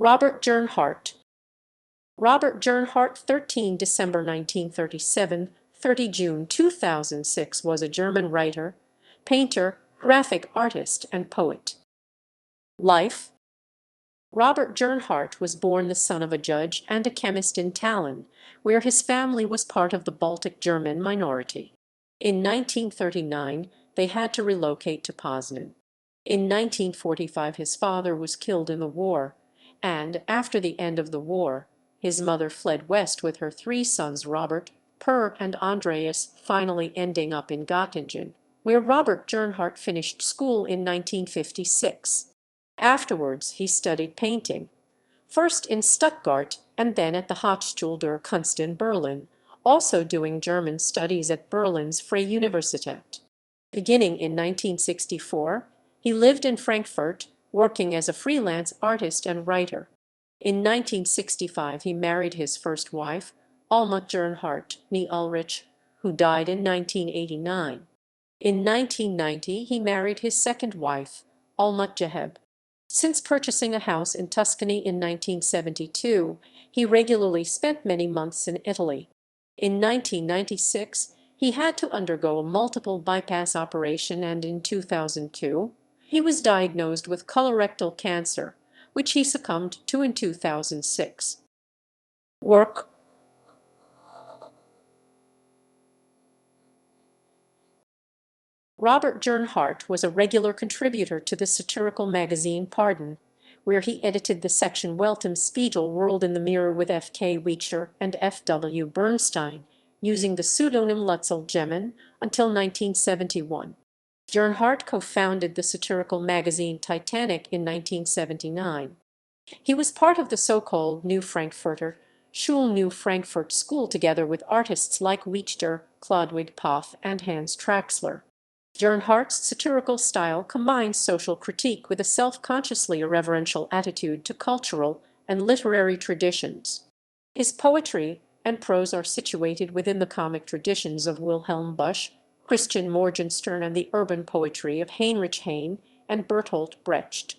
Robert Gernhardt. Robert Gernhardt, 13 December 1937, 30 June 2006, was a German writer, painter, graphic artist, and poet. Life. Robert Gernhardt was born the son of a judge and a chemist in Tallinn, where his family was part of the Baltic German minority. In 1939, they had to relocate to Poznan. In 1945, his father was killed in the war, and after the end of the war, his mother fled west with her three sons Robert, Per, and Andreas, finally ending up in Göttingen, where Robert Gernhardt finished school in 1956. Afterwards, he studied painting, first in Stuttgart and then at the Hochschule der Kunst in Berlin, also doing German studies at Berlin's Freie Universität. Beginning in 1964, he lived in Frankfurt, working as a freelance artist and writer. In 1965, he married his first wife, Alma Gernhardt, née Ulrich, who died in 1989. In 1990, he married his second wife, Alma Jeheb. Since purchasing a house in Tuscany in 1972, he regularly spent many months in Italy. In 1996, he had to undergo a multiple bypass operation, and in 2002, he was diagnosed with colorectal cancer, which he succumbed to in 2006. Work. Robert Gernhardt was a regular contributor to the satirical magazine Pardon, where he edited the section Weltspiegel World in the Mirror with F. K. Weicher and F. W. Bernstein, using the pseudonym Lutzel Gemin, until 1971. Gernhardt co-founded the satirical magazine Titanic in 1979. He was part of the so-called New Frankfurter Schule New Frankfurt School together with artists like Weichter, Chlodwig Poth, and Hans Traxler. Gernhardt's satirical style combines social critique with a self-consciously irreverential attitude to cultural and literary traditions. His poetry and prose are situated within the comic traditions of Wilhelm Busch, Christian Morgenstern, and the urban poetry of Heinrich Heine and Bertolt Brecht.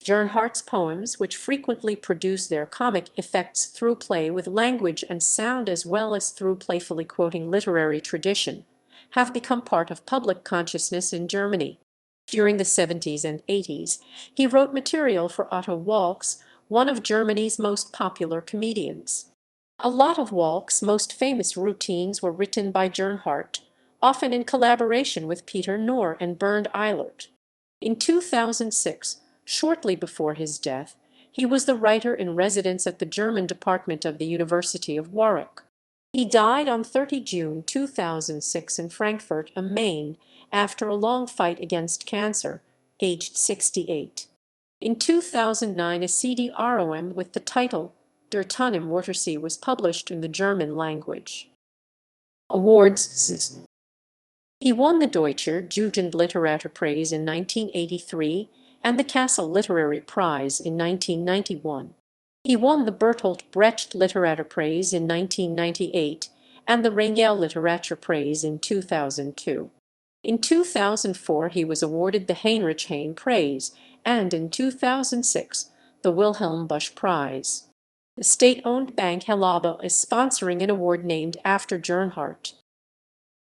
Gernhardt's poems, which frequently produce their comic effects through play with language and sound as well as through playfully quoting literary tradition, have become part of public consciousness in Germany. During the 70s and 80s, he wrote material for Otto Walkes, one of Germany's most popular comedians. A lot of Walkes' most famous routines were written by Gernhardt, often in collaboration with Peter Knorr and Bernd Eilert. In 2006, shortly before his death, he was the writer in residence at the German department of the University of Warwick. He died on 30 June 2006 in Frankfurt am Main after a long fight against cancer, aged 68. In 2009, a CD-ROM with the title Der Tannum Wörtersee was published in the German language. Awards. He won the Deutscher Jugendliteraturpreis in 1983 and the Kassel Literary Prize in 1991. He won the Bertolt Brecht Literaturpreis in 1998 and the Rangel Literaturpreis in 2002. In 2004, he was awarded the Heinrich Heine Prize, and in 2006, the Wilhelm Busch Prize. The state-owned bank Helaba is sponsoring an award named after Gernhardt.